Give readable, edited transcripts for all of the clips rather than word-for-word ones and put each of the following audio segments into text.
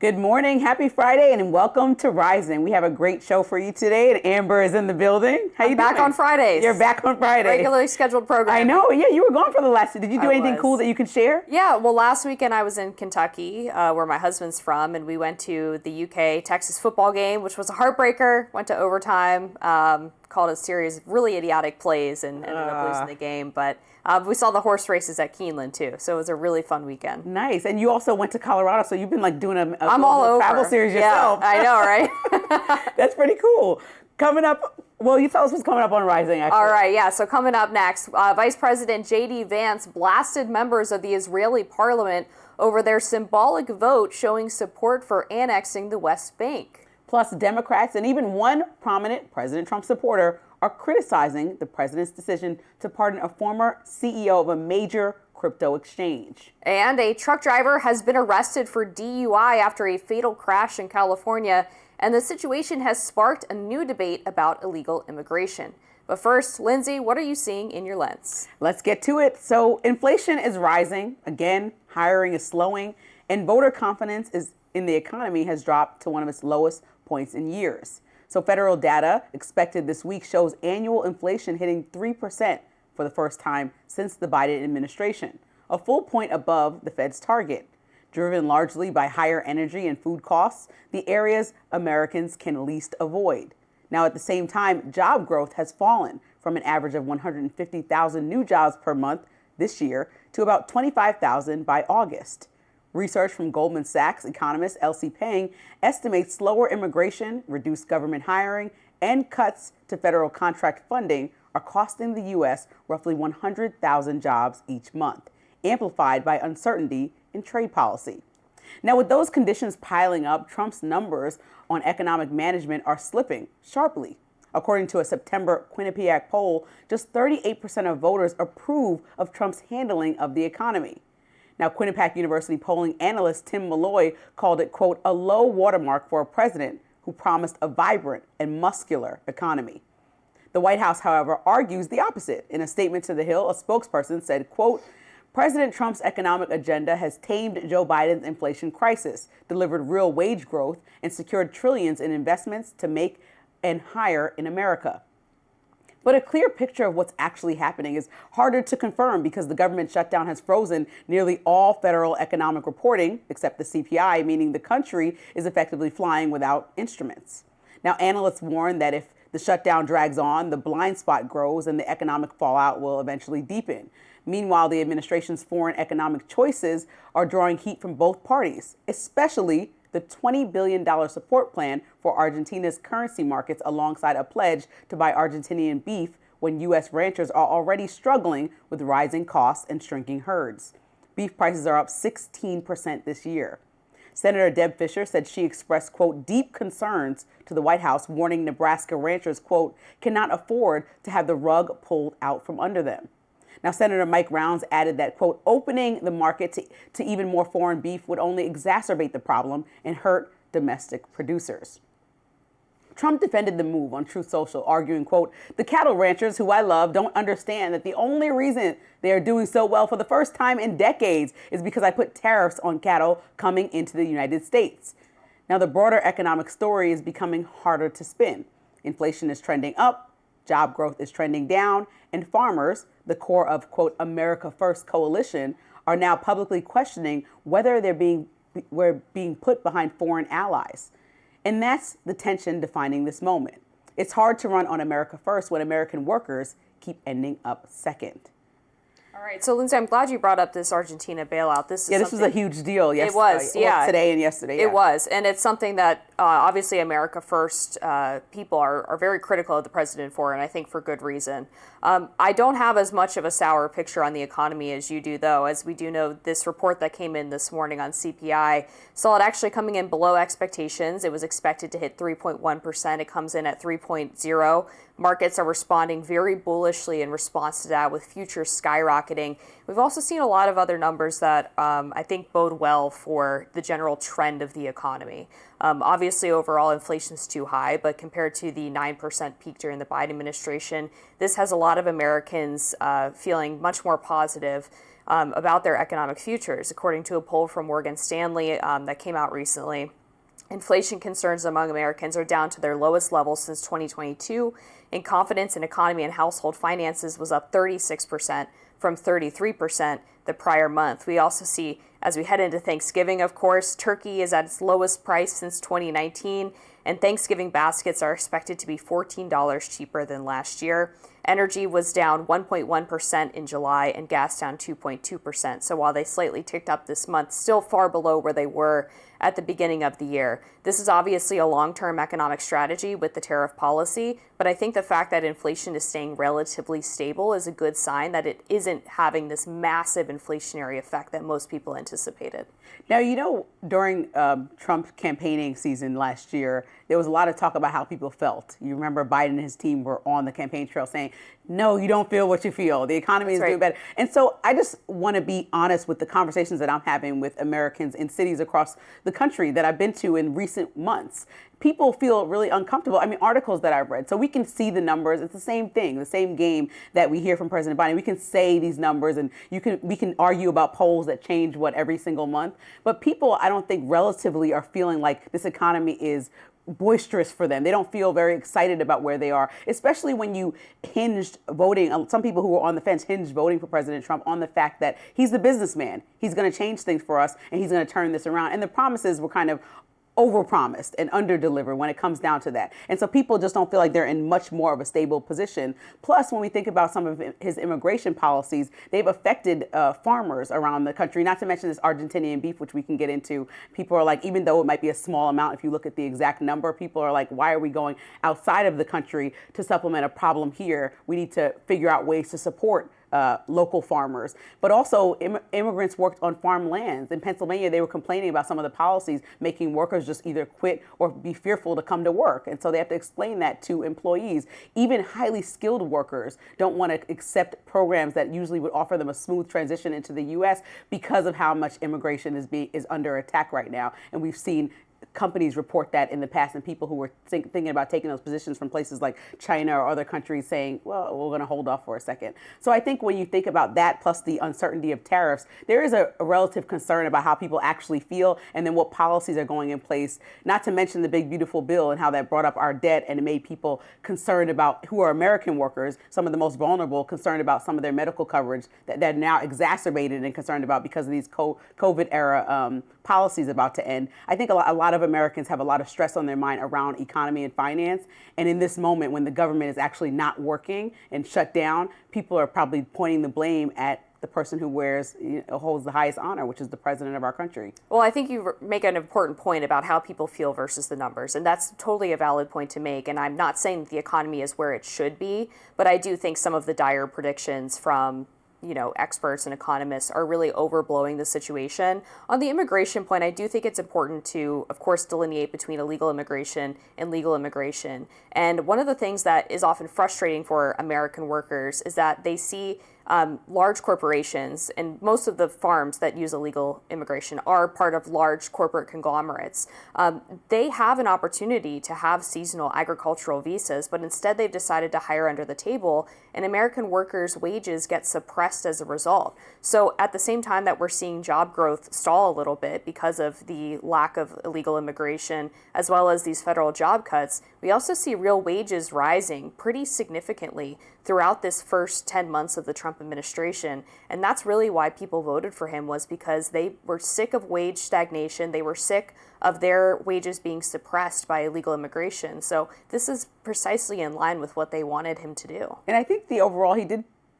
Good morning, happy Friday, and welcome to Rising. We have a great show for you today, and Amber is in the building. How you doing? Back on Fridays. You're back on Friday. Regularly scheduled program. I know, yeah, you were gone for the last. Did you do anything cool that you can share? Yeah, well, last weekend I was in Kentucky, where my husband's from, and we went to the UK-Texas football game, which was a heartbreaker. Went to overtime, called a series of really idiotic plays, and ended up losing the game. But we saw the horse races at Keeneland too, so it was a really fun weekend. Nice, and you also went to Colorado, so you've been like doing a I'm all over. travel series yourself. Yeah, I know, right? That's pretty cool. Coming up, well, you tell us what's coming up on Rising, actually. All right, yeah, so coming up next, Vice President J.D. Vance blasted members of the Israeli parliament over their symbolic vote showing support for annexing the West Bank. Plus, Democrats and even one prominent President Trump supporter are criticizing the president's decision to pardon a former CEO of a major crypto exchange. And a truck driver has been arrested for DUI after a fatal crash in California, and the situation has sparked a new debate about illegal immigration. But first, Lindsay, what are you seeing in your lens? Let's get to it. So inflation is rising. Again, hiring is slowing, and voter confidence in the economy has dropped to one of its lowest points in years. So federal data expected this week shows annual inflation hitting 3% for the first time since the Biden administration, a full point above the Fed's target. Driven largely by higher energy and food costs, the areas Americans can least avoid. Now, at the same time, job growth has fallen from an average of 150,000 new jobs per month this year to about 25,000 by August. Research from Goldman Sachs economist Elsie Peng estimates slower immigration, reduced government hiring, and cuts to federal contract funding are costing the U.S. roughly 100,000 jobs each month, amplified by uncertainty in trade policy. Now, with those conditions piling up, Trump's numbers on economic management are slipping sharply. According to a September Quinnipiac poll, just 38% of voters approve of Trump's handling of the economy. Now, Quinnipiac University polling analyst Tim Malloy called it, quote, a low watermark for a president who promised a vibrant and muscular economy. The White House, however, argues the opposite. In a statement to The Hill, a spokesperson said, quote, President Trump's economic agenda has tamed Joe Biden's inflation crisis, delivered real wage growth, and secured trillions in investments to make and hire in America. But a clear picture of what's actually happening is harder to confirm because the government shutdown has frozen nearly all federal economic reporting, except the CPI, meaning the country is effectively flying without instruments. Now, analysts warn that if the shutdown drags on, the blind spot grows and the economic fallout will eventually deepen. Meanwhile, the administration's foreign economic choices are drawing heat from both parties, especially the $20 billion support plan for Argentina's currency markets alongside a pledge to buy Argentinian beef when U.S. ranchers are already struggling with rising costs and shrinking herds. Beef prices are up 16% this year. Senator Deb Fischer said she expressed, quote, deep concerns to the White House, warning Nebraska ranchers, quote, cannot afford to have the rug pulled out from under them. Now, Senator Mike Rounds added that, quote, opening the market to even more foreign beef would only exacerbate the problem and hurt domestic producers. Trump defended the move on Truth Social, arguing, quote, the cattle ranchers who I love don't understand that the only reason they are doing so well for the first time in decades is because I put tariffs on cattle coming into the United States. Now, the broader economic story is becoming harder to spin. Inflation is trending up, job growth is trending down, and farmers, the core of, quote, America First coalition, are now publicly questioning whether we're being put behind foreign allies. And that's the tension defining this moment. It's hard to run on America First when American workers keep ending up second. All right, so Lindsay, I'm glad you brought up this Argentina bailout. This was a huge deal. It was, today and yesterday. It was, and it's something that obviously America First people are very critical of the president for, and I think for good reason. I don't have as much of a sour picture on the economy as you do, though, as we do know this report that came in this morning on CPI saw it actually coming in below expectations. It was expected to hit 3.1%. It comes in at 3.0%. Markets are responding very bullishly in response to that, with futures skyrocketing. We've also seen a lot of other numbers that I think bode well for the general trend of the economy. Obviously, overall, inflation is too high, but compared to the 9% peak during the Biden administration, this has a lot of Americans feeling much more positive about their economic futures. According to a poll from Morgan Stanley that came out recently, inflation concerns among Americans are down to their lowest level since 2022, and confidence in economy and household finances was up 36% from 33% the prior month. We also see, as we head into Thanksgiving, of course, turkey is at its lowest price since 2019, and Thanksgiving baskets are expected to be $14 cheaper than last year. Energy was down 1.1% in July and gas down 2.2%. So while they slightly ticked up this month, still far below where they were at the beginning of the year. This is obviously a long-term economic strategy with the tariff policy, but I think the fact that inflation is staying relatively stable is a good sign that it isn't having this massive inflationary effect that most people anticipated. Now, during Trump's campaigning season last year, there was a lot of talk about how people felt. You remember Biden and his team were on the campaign trail saying, no, you don't feel what you feel. The economy is doing better. And so I just want to be honest with the conversations that I'm having with Americans in cities across the country that I've been to in recent months. People feel really uncomfortable. I mean, articles that I've read. So we can see the numbers. It's the same thing, the same game that we hear from President Biden. We can say these numbers and we can argue about polls that change every single month. But people, I don't think relatively are feeling like this economy is boisterous for them. They don't feel very excited about where they are, especially when you hinged voting. Some people who were on the fence hinged voting for President Trump on the fact that he's the businessman. He's going to change things for us and he's going to turn this around. And the promises were kind of overpromised and underdelivered when it comes down to that. And so people just don't feel like they're in much more of a stable position. Plus, when we think about some of his immigration policies, they've affected farmers around the country, not to mention this Argentinian beef, which we can get into. People are like, even though it might be a small amount, if you look at the exact number, people are like, why are we going outside of the country to supplement a problem here? We need to figure out ways to support local farmers. But also immigrants worked on farm lands. In Pennsylvania, they were complaining about some of the policies making workers just either quit or be fearful to come to work. And so they have to explain that to employees. Even highly skilled workers don't want to accept programs that usually would offer them a smooth transition into the U.S. because of how much immigration is under attack right now. And we've seen companies report that in the past, and people who were thinking about taking those positions from places like China or other countries saying, well, we're going to hold off for a second. So I think when you think about that, plus the uncertainty of tariffs, there is a relative concern about how people actually feel and then what policies are going in place, not to mention the big, beautiful bill and how that brought up our debt and it made people concerned about who are American workers, some of the most vulnerable, concerned about some of their medical coverage that are now exacerbated and concerned about because of these COVID era policies about to end. I think a lot of Americans have a lot of stress on their mind around economy and finance. And in this moment, when the government is actually not working and shut down, people are probably pointing the blame at the person who holds the highest honor, which is the president of our country. Well, I think you make an important point about how people feel versus the numbers, and that's totally a valid point to make. And I'm not saying that the economy is where it should be, but I do think some of the dire predictions from experts and economists are really overblowing the situation. On the immigration point, I do think it's important to, of course, delineate between illegal immigration and legal immigration. And one of the things that is often frustrating for American workers is that they see large corporations, and most of the farms that use illegal immigration are part of large corporate conglomerates. They have an opportunity to have seasonal agricultural visas, but instead they've decided to hire under the table, and American workers' wages get suppressed as a result. So at the same time that we're seeing job growth stall a little bit because of the lack of illegal immigration, as well as these federal job cuts, we also see real wages rising pretty significantly throughout this first 10 months of the Trump administration. And that's really why people voted for him, was because they were sick of wage stagnation. They were sick of their wages being suppressed by illegal immigration. So this is precisely in line with what they wanted him to do. And I think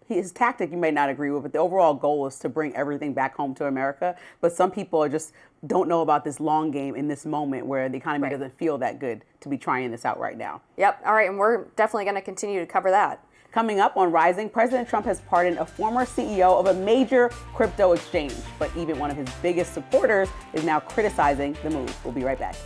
his tactic you may not agree with, but the overall goal is to bring everything back home to America. But some people just don't know about this long game in this moment where the economy doesn't feel that good to be trying this out right now. Yep. All right. And we're definitely going to continue to cover that. Coming up on Rising, President Trump has pardoned a former CEO of a major crypto exchange, but even one of his biggest supporters is now criticizing the move. We'll be right back.